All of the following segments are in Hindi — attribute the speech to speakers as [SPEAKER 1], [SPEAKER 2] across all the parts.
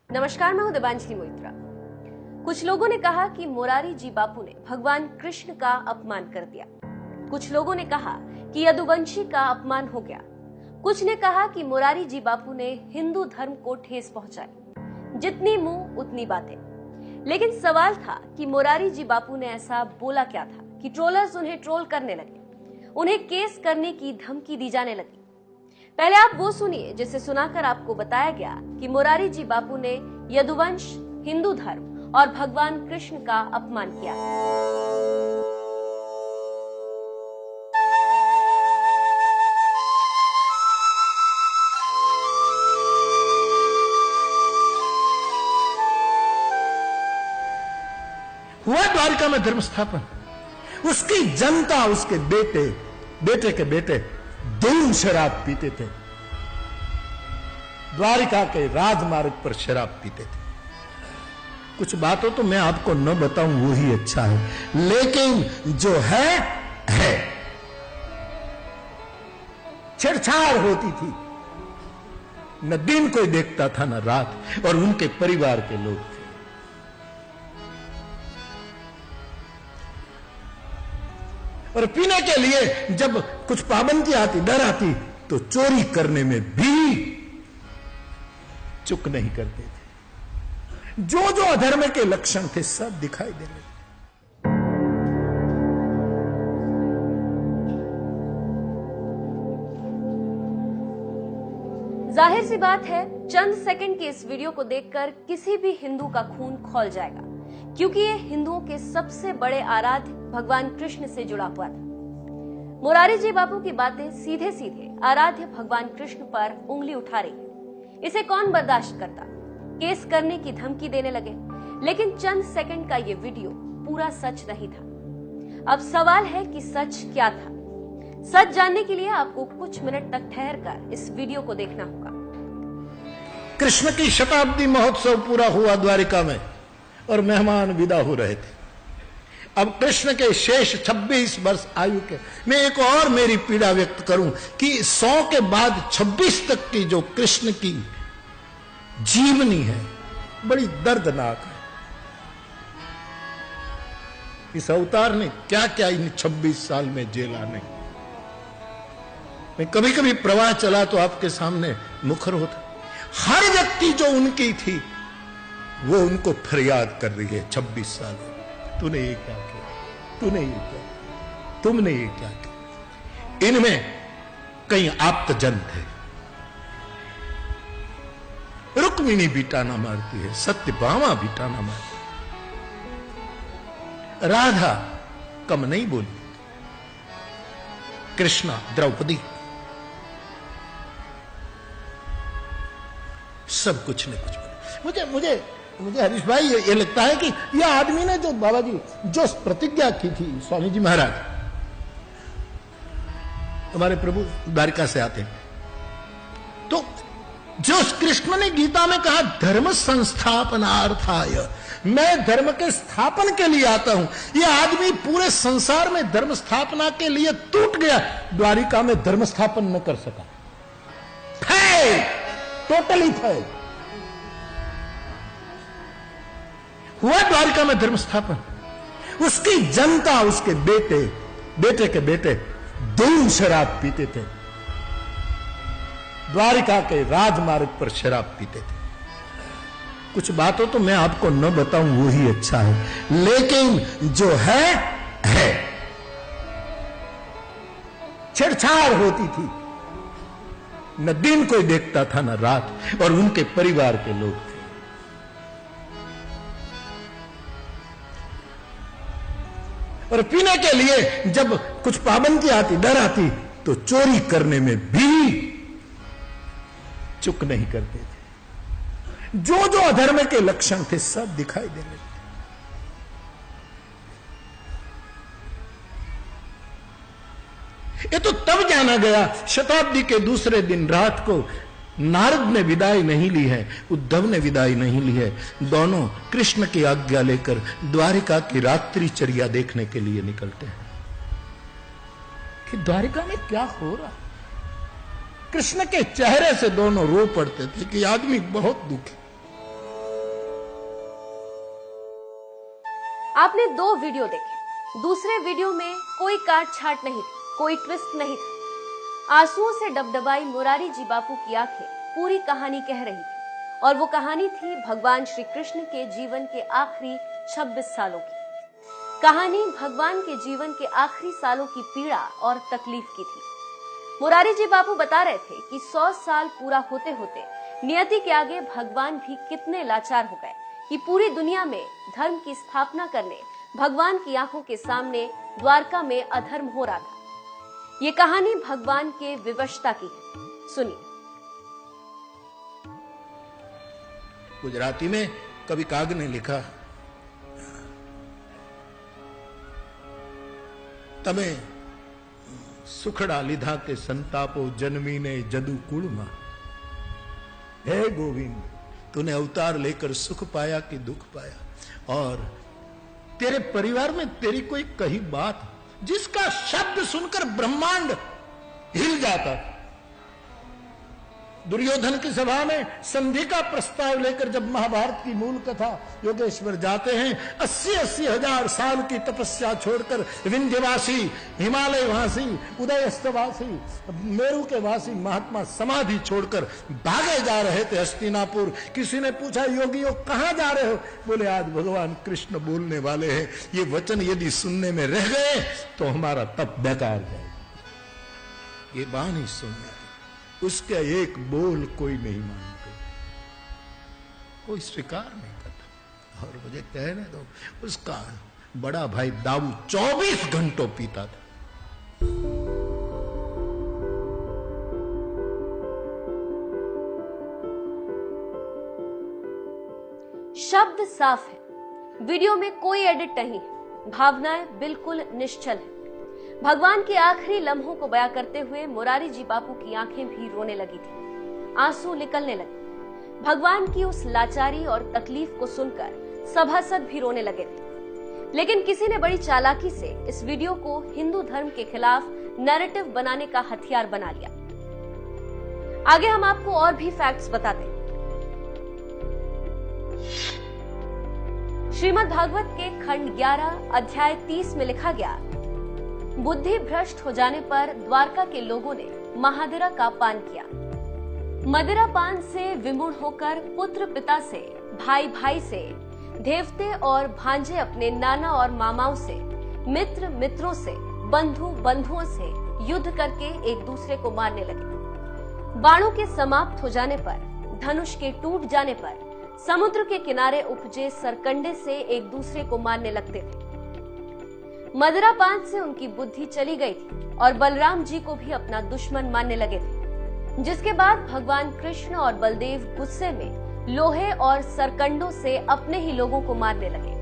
[SPEAKER 1] नमस्कार, मैं हूं देवांजलि मोइत्रा। कुछ लोगों ने कहा कि मोरारी जी बापू ने भगवान कृष्ण का अपमान कर दिया। कुछ लोगों ने कहा कि यदुवंशी का अपमान हो गया। कुछ ने कहा कि मोरारी जी बापू ने हिंदू धर्म को ठेस पहुंचाई। जितनी मुंह उतनी बातें। लेकिन सवाल था कि मोरारी जी बापू ने ऐसा बोला क्या था कि ट्रोलर्स उन्हें ट्रोल करने लगे, उन्हें केस करने की धमकी दी जाने लगी। पहले आप वो सुनिए जिसे सुनाकर आपको बताया गया कि मोरारी जी बापू ने यदुवंश, हिंदू धर्म और भगवान कृष्ण का अपमान किया।
[SPEAKER 2] हुआ द्वारिका में धर्म स्थापन। उसकी जनता, उसके बेटे के बेटे दून शराब पीते थे। द्वारिका के राजमार्ग पर शराब पीते थे। कुछ बातों तो मैं आपको न बताऊं वो ही अच्छा है, लेकिन जो है छेड़छाड़ होती थी। न दिन कोई देखता था न रात, और उनके परिवार के लोग थे। और पीने के लिए जब कुछ पाबंदी आती, डर आती, तो चोरी करने में भी चुक नहीं करते थे। जो जो अधर्म के लक्षण थे सब दिखाई देने लगे।
[SPEAKER 1] जाहिर सी बात है, चंद सेकंड के इस वीडियो को देखकर किसी भी हिंदू का खून खौल जाएगा, क्योंकि ये हिंदुओं के सबसे बड़े आराध्य भगवान कृष्ण से जुड़ा हुआ था। मोरारी जी बापू की बातें सीधे सीधे आराध्य भगवान कृष्ण पर उंगली उठा रही है। इसे कौन बर्दाश्त करता? केस करने की धमकी देने लगे। लेकिन चंद सेकंड का ये वीडियो पूरा सच नहीं था। अब सवाल है कि सच क्या था? सच जानने के लिए आपको कुछ मिनट तक ठहरकर इस वीडियो को देखना होगा।
[SPEAKER 2] कृष्ण की शताब्दी महोत्सव पूरा हुआ द्वारिका में, और मेहमान विदा हो रहे थे। अब कृष्ण के शेष 26 वर्ष आयु के, मैं एक और मेरी पीड़ा व्यक्त करूं कि 100 के बाद 26 तक की जो कृष्ण की जीवनी है, बड़ी दर्दनाक है। इस अवतार ने क्या क्या इन 26 साल में झेला नहीं। मैं कभी कभी प्रवाह चला तो आपके सामने मुखर होता। हर व्यक्ति जो उनकी थी वो उनको फरियाद कर रही है 26 साल। तूने ये क्या किया, तूने ये क्या, तुमने ये क्या किया। इनमें कई आप्तजन थे। रुक्मिणी भी ताना मारती है, सत्यभामा भी ताना मारती है। राधा कम नहीं बोली। कृष्णा, द्रौपदी, सब कुछ ने कुछ बोला। मुझे हरीश भाई ये लगता है कि यह आदमी ने जो बाबा जी जो प्रतिज्ञा की थी, स्वामी जी महाराज हमारे प्रभु द्वारिका से आते हैं, तो जो कृष्ण ने गीता में कहा धर्म संस्थापनार्थाय, मैं धर्म के स्थापन के लिए आता हूं, यह आदमी पूरे संसार में धर्म स्थापना के लिए टूट गया, द्वारिका में धर्म स्थापन न कर सका। Fail, totally fail. हुआ द्वारिका में धर्म स्थापन। उसकी जनता, उसके बेटे के बेटे दून शराब पीते थे। द्वारिका के राजमार्ग पर शराब पीते थे। कुछ बातों तो मैं आपको न बताऊं वो ही अच्छा है, लेकिन जो है छेड़छाड़ होती थी। न दिन कोई देखता था न रात, और उनके परिवार के लोग थे। और पीने के लिए जब कुछ पाबंदी आती, डर आती, तो चोरी करने में भी चुक नहीं करते थे। जो जो अधर्म के लक्षण थे सब दिखाई देने लगे। ये तो तब जाना गया, शताब्दी के दूसरे दिन रात को नारद ने विदाई नहीं ली है, उद्धव ने विदाई नहीं ली है। दोनों कृष्ण की आज्ञा लेकर द्वारिका की रात्रिचर्या देखने के लिए निकलते हैं कि द्वारिका में क्या हो रहा। कृष्ण के चेहरे से दोनों रो पड़ते थे कि आदमी बहुत दुखी।
[SPEAKER 1] आपने 2 वीडियो देखे। दूसरे वीडियो में कोई काट छाट नहीं थी, कोई ट्विस्ट नहीं था। आंसुओं से डबडबाई मुरारी जी बापू की आंखें पूरी कहानी कह रही थी, और वो कहानी थी भगवान श्री कृष्ण के जीवन के आखिरी 26 सालों की। कहानी भगवान के जीवन के आखिरी सालों की पीड़ा और तकलीफ की थी। मुरारी जी बापू बता रहे थे कि 100 साल पूरा होते होते नियति के आगे भगवान भी कितने लाचार हो गए कि पूरी दुनिया में धर्म की स्थापना करने भगवान की आंखों के सामने द्वारका में अधर्म हो रहा था। ये कहानी भगवान के विवशता की है, सुनिए।
[SPEAKER 2] गुजराती में कवि काग ने लिखा, तमे सुखड़ा लिधा के संतापो जन्मीने जदू कुड़मा। हे गोविंद, तूने अवतार लेकर सुख पाया कि दुख पाया, और तेरे परिवार में तेरी कोई कही बात जिसका शब्द सुनकर ब्रह्मांड हिल जाता। दुर्योधन की सभा में संधि का प्रस्ताव लेकर जब महाभारत की मूल कथा योगेश्वर जाते हैं, 80-80 हजार साल की तपस्या छोड़कर विंध्यवासी, हिमालय वासी, उदयस्तवासी, मेरू के वासी महात्मा समाधि छोड़कर भागे जा रहे थे हस्तिनापुर। किसी ने पूछा, योगियों कहां जा रहे हो? बोले, आज भगवान कृष्ण बोलने वाले हैं, ये वचन यदि सुनने में रह गए तो हमारा तप बेकार जाए। ये वाणी सुनने, उसके एक बोल कोई नहीं मानते, कोई स्वीकार नहीं करता। और मुझे कहने दो, उसका बड़ा भाई दाऊ 24 घंटों पीता था।
[SPEAKER 1] शब्द साफ है, वीडियो में कोई एडिट नहीं है, भावनाएं बिल्कुल निश्चल है। भगवान के आखिरी लम्हों को बयां करते हुए मुरारी जी बापू की आंखें भी रोने लगी थी, आंसू निकलने लगे। भगवान की उस लाचारी और तकलीफ को सुनकर सभासद भी रोने लगे थे। लेकिन किसी ने बड़ी चालाकी से इस वीडियो को हिंदू धर्म के खिलाफ नैरेटिव बनाने का हथियार बना लिया। आगे हम आपको और भी फैक्ट्स बताते हैं। श्रीमद् भागवत के खंड 11 अध्याय 30 में लिखा गया, बुद्धि भ्रष्ट हो जाने पर द्वारका के लोगों ने महादिरा का पान किया। मदिरा पान से विमुढ़ होकर पुत्र पिता से, भाई भाई से, देवते और भांजे अपने नाना और मामाओं से, मित्र मित्रों से, बंधु बंधुओं से युद्ध करके एक दूसरे को मारने लगे। बाणों के समाप्त हो जाने पर, धनुष के टूट जाने पर समुद्र के किनारे उपजे सरकंडे से एक दूसरे को मारने लगते थे। मदिरा पान से उनकी बुद्धि चली गई थी और बलराम जी को भी अपना दुश्मन मानने लगे थे, जिसके बाद भगवान कृष्ण और बलदेव गुस्से में लोहे और सरकंडों से अपने ही लोगों को मारने लगे।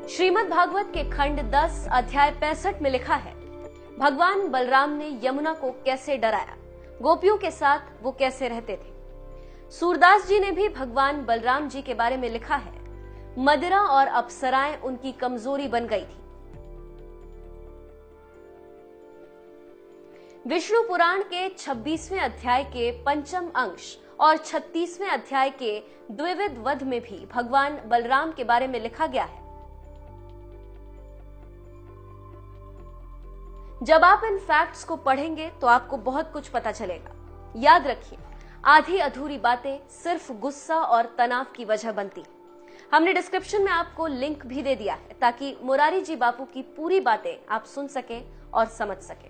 [SPEAKER 1] श्रीमद् भागवत के खंड 10 अध्याय 65 में लिखा है, भगवान बलराम ने यमुना को कैसे डराया, गोपियों के साथ वो कैसे रहते थे। सूरदास जी ने भी भगवान बलराम जी के बारे में लिखा है, मदिरा और अप्सराएं उनकी कमजोरी बन गई थी। विष्णु पुराण के 26वें अध्याय के 5म अंश और 36वें अध्याय के द्विविध वध में भी भगवान बलराम के बारे में लिखा गया है। जब आप इन फैक्ट्स को पढ़ेंगे तो आपको बहुत कुछ पता चलेगा। याद रखिए, आधी अधूरी बातें सिर्फ गुस्सा और तनाव की वजह बनती। हमने डिस्क्रिप्शन में आपको लिंक भी दे दिया है ताकि मुरारी जी बापू की पूरी बातें आप सुन सकें और समझ सकें।